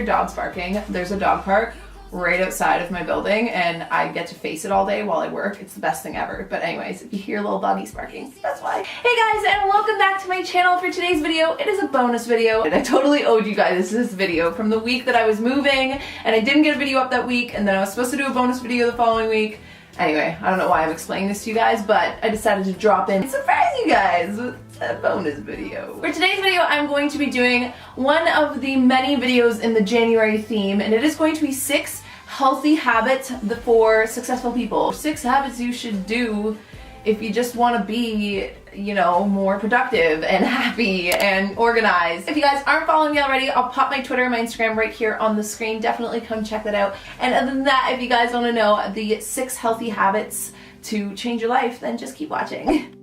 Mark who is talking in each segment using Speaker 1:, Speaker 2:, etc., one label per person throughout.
Speaker 1: hear dogs barking, there's a dog park right outside of my building and I get to face it all day while I work. It's the best thing ever. But anyways, if you hear little doggies barking, that's why. Hey guys, and welcome back to my channel. For today's video, it is a bonus video. And I totally owed you guys this video from the week that I was moving and I didn't get a video up that week, and then I was supposed to do a bonus video the following week. Anyway, I don't know why I'm explaining this to you guys, but I decided to drop in and surprise you guys with a bonus video. For today's video, I'm going to be doing one of the many videos in the January theme, and it is going to be 6 healthy habits for successful people. 6 habits you should do if you just want to be, you know, more productive and happy and organized. If you guys aren't following me already, I'll pop my Twitter and my Instagram right here on the screen. Definitely come check that out. And other than that, if you guys want to know the 6 healthy habits to change your life, then just keep watching.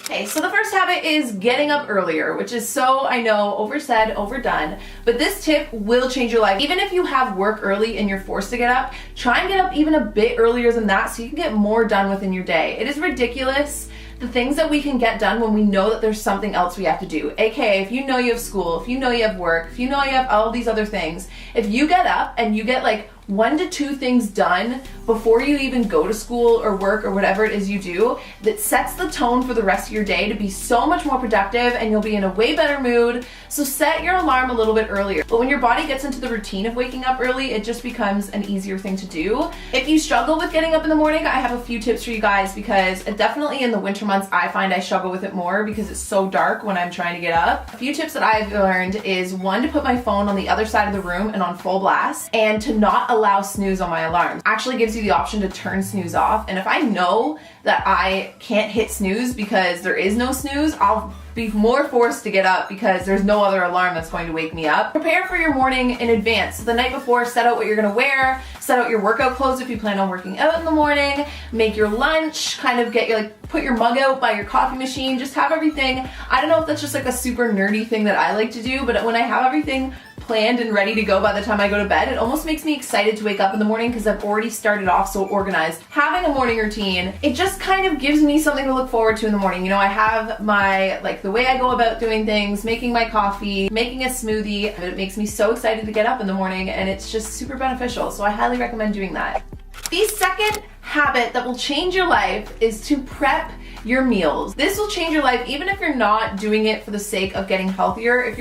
Speaker 1: Okay, so the first habit is getting up earlier, which is so, I know, oversaid, overdone, but this tip will change your life. Even if you have work early and you're forced to get up, try and get up even a bit earlier than that so you can get more done within your day. It is ridiculous the things that we can get done when we know that there's something else we have to do. AKA, if you know you have school, if you know you have work, if you know you have all these other things, if you get up and you get like 1 to 2 things done before you even go to school or work or whatever it is you do, that sets the tone for the rest of your day to be so much more productive and you'll be in a way better mood. So set your alarm a little bit earlier. But when your body gets into the routine of waking up early, it just becomes an easier thing to do. If you struggle with getting up in the morning, I have a few tips for you guys, because definitely in the winter months I find I struggle with it more because it's so dark when I'm trying to get up. A few tips that I've learned is, 1, to put my phone on the other side of the room and on full blast, and to not allow snooze on my alarm. Actually gives you the option to turn snooze off, and if I know that I can't hit snooze because there is no snooze, I'll be more forced to get up because there's no other alarm that's going to wake me up. Prepare for your morning in advance. So the night before, set out what you're gonna wear, set out your workout clothes if you plan on working out in the morning, make your lunch, kind of get your, like, put your mug out by your coffee machine, just have everything. I don't know if that's just like a super nerdy thing that I like to do, but when I have everything planned and ready to go by the time I go to bed, it almost makes me excited to wake up in the morning because I've already started off so organized. Having a morning routine, it just kind of gives me something to look forward to in the morning. You know, I have my, like, the way I go about doing things, making my coffee, making a smoothie. It makes me so excited to get up in the morning, and it's just super beneficial. So I highly recommend doing that. The second habit that will change your life is to prep your meals. This will change your life even if you're not doing it for the sake of getting healthier. If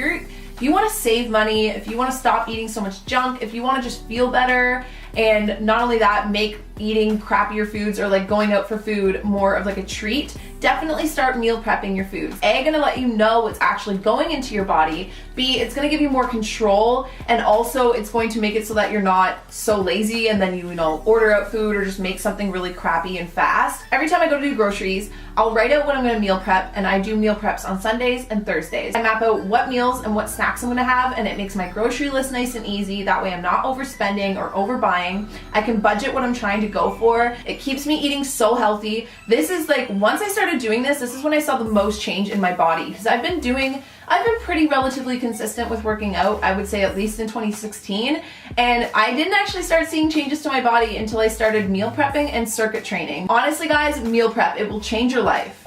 Speaker 1: you want to save money, if you want to stop eating so much junk, if you want to just feel better, and not only that, make eating crappier foods or like going out for food more of like a treat, definitely start meal prepping your foods. A, gonna let you know what's actually going into your body. B, it's gonna give you more control, and also it's going to make it so that you're not so lazy and then you know, order out food or just make something really crappy and fast. Every time I go to do groceries, I'll write out what I'm gonna meal prep, and I do meal preps on Sundays and Thursdays. I map out what meals and what snacks I'm gonna have, and it makes my grocery list nice and easy. That way I'm not overspending or overbuying. I can budget what I'm trying to go for. It keeps me eating so healthy. This is like, once I started doing this is when I saw the most change in my body, because I've been pretty relatively consistent with working out, I would say at least in 2016, and I didn't actually start seeing changes to my body until I started meal prepping and circuit training. Honestly guys, meal prep, it will change your life.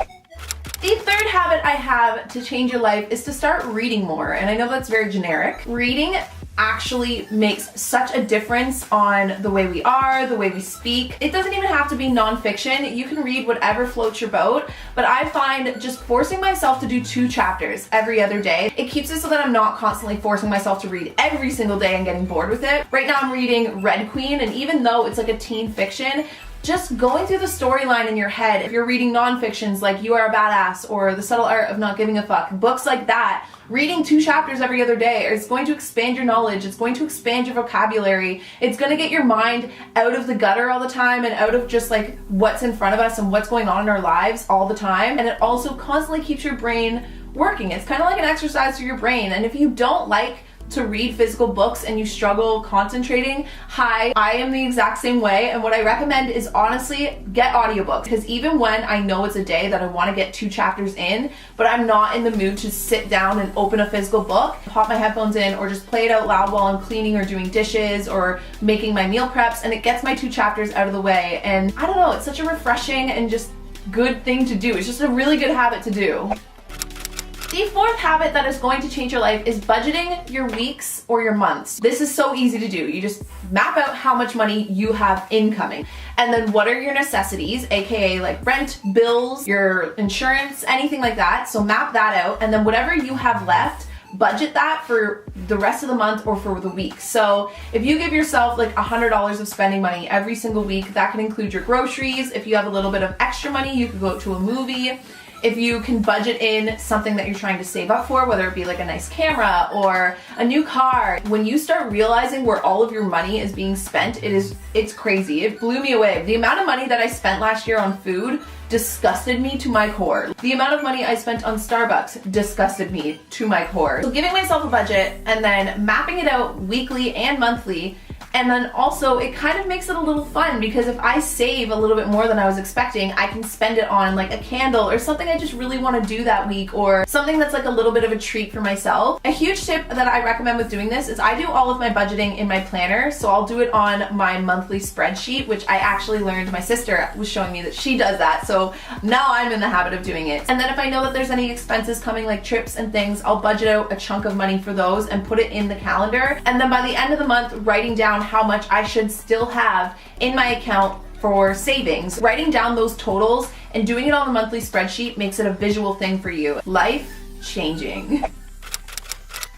Speaker 1: The third habit I have to change your life is to start reading more, and I know that's very generic. Reading actually makes such a difference on the way we are, the way we speak. It doesn't even have to be nonfiction. You can read whatever floats your boat, but I find just forcing myself to do 2 chapters every other day, it keeps it so that I'm not constantly forcing myself to read every single day and getting bored with it. Right now I'm reading Red Queen, and even though it's like a teen fiction, just going through the storyline in your head, if you're reading nonfictions like You Are a Badass or The Subtle Art of Not Giving a Fuck, books like that, reading 2 chapters every other day is going to expand your knowledge, it's going to expand your vocabulary, it's going to get your mind out of the gutter all the time and out of just like what's in front of us and what's going on in our lives all the time, and it also constantly keeps your brain working. It's kind of like an exercise for your brain, and if you don't like to read physical books and you struggle concentrating, hi, I am the exact same way, and what I recommend is honestly get audiobooks, because even when I know it's a day that I want to get 2 chapters in, but I'm not in the mood to sit down and open a physical book, pop my headphones in or just play it out loud while I'm cleaning or doing dishes or making my meal preps, and it gets my 2 chapters out of the way. And I don't know, it's such a refreshing and just good thing to do. It's just a really good habit to do. The fourth habit that is going to change your life is budgeting your weeks or your months. This is so easy to do. You just map out how much money you have incoming. And then what are your necessities, aka like rent, bills, your insurance, anything like that. So map that out. And then whatever you have left, budget that for the rest of the month or for the week. So if you give yourself like $100 of spending money every single week, that can include your groceries. If you have a little bit of extra money, you could go to a movie. If you can budget in something that you're trying to save up for, whether it be like a nice camera or a new car, when you start realizing where all of your money is being spent, it's crazy. It blew me away. The amount of money that I spent last year on food disgusted me to my core. The amount of money I spent on Starbucks disgusted me to my core. So giving myself a budget and then mapping it out weekly and monthly. And then also it kind of makes it a little fun because if I save a little bit more than I was expecting, I can spend it on like a candle or something I just really want to do that week, or something that's like a little bit of a treat for myself. A huge tip that I recommend with doing this is I do all of my budgeting in my planner. So I'll do it on my monthly spreadsheet, which I actually learned, my sister was showing me that she does that. So now I'm in the habit of doing it. And then if I know that there's any expenses coming like trips and things, I'll budget out a chunk of money for those and put it in the calendar. And then by the end of the month, writing down how much I should still have in my account for savings. Writing down those totals and doing it on the monthly spreadsheet makes it a visual thing for you. Life changing.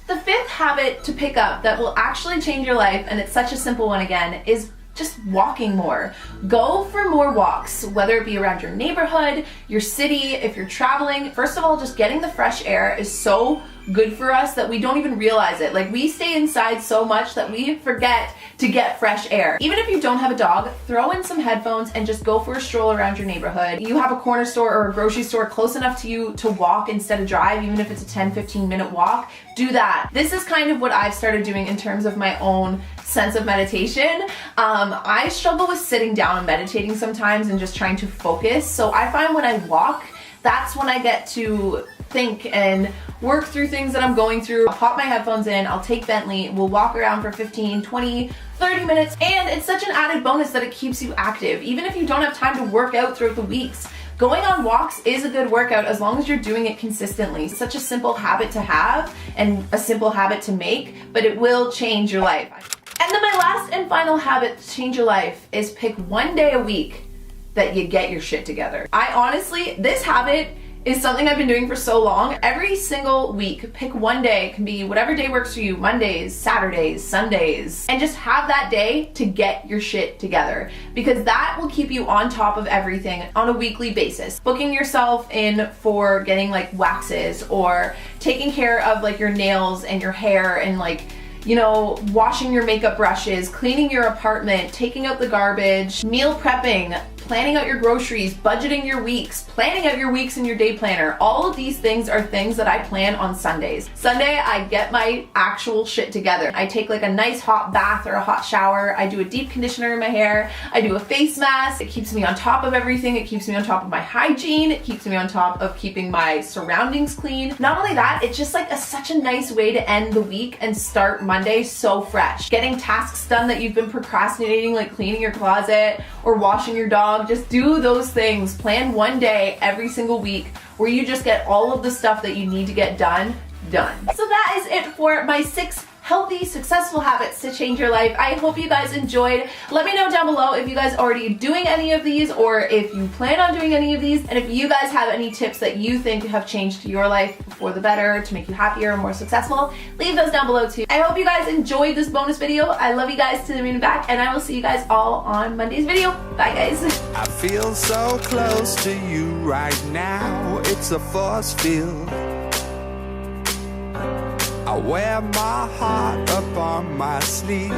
Speaker 1: The fifth habit to pick up that will actually change your life, and it's such a simple one again, is just walking more. Go for more walks, whether it be around your neighborhood, your city, if you're traveling. First of all, just getting the fresh air is so good for us that we don't even realize it. Like, we stay inside so much that we forget to get fresh air. Even if you don't have a dog, throw in some headphones and just go for a stroll around your neighborhood. You have a corner store or a grocery store close enough to you to walk instead of drive, even if it's a 10-15 minute walk, do that. This is kind of what I've started doing in terms of my own sense of meditation. I struggle with sitting down and meditating sometimes and just trying to focus. So I find when I walk, that's when I get to think and work through things that I'm going through. I'll pop my headphones in, I'll take Bentley, we'll walk around for 15, 20, 30 minutes, and it's such an added bonus that it keeps you active. Even if you don't have time to work out throughout the weeks, going on walks is a good workout as long as you're doing it consistently. It's such a simple habit to have and a simple habit to make, but it will change your life. And then my last and final habit to change your life is pick one day a week that you get your shit together. I honestly, this habit is something I've been doing for so long. Every single week, pick one day. It can be whatever day works for you, Mondays, Saturdays, Sundays, and just have that day to get your shit together, because that will keep you on top of everything on a weekly basis. Booking yourself in for getting like waxes, or taking care of like your nails and your hair, and like, you know, washing your makeup brushes, cleaning your apartment, taking out the garbage, meal prepping, planning out your groceries, budgeting your weeks, planning out your weeks in your day planner. All of these things are things that I plan on Sundays. Sunday, I get my actual shit together. I take like a nice hot bath or a hot shower. I do a deep conditioner in my hair. I do a face mask. It keeps me on top of everything. It keeps me on top of my hygiene. It keeps me on top of keeping my surroundings clean. Not only that, it's just like such a nice way to end the week and start Monday so fresh. Getting tasks done that you've been procrastinating, like cleaning your closet or washing your dog. Just do those things. Plan one day every single week where you just get all of the stuff that you need to get done. So that is it for my 6 healthy, successful habits to change your life. I hope you guys enjoyed. Let me know down below if you guys are already doing any of these, or if you plan on doing any of these, and if you guys have any tips that you think have changed your life for the better, to make you happier and more successful. Leave those down below too. I hope you guys enjoyed this bonus video. I love you guys to the moon and back, and I will see you guys all on Monday's video. Bye guys.
Speaker 2: I feel so close to you right now. It's a force field. I wear my heart up on my sleeve.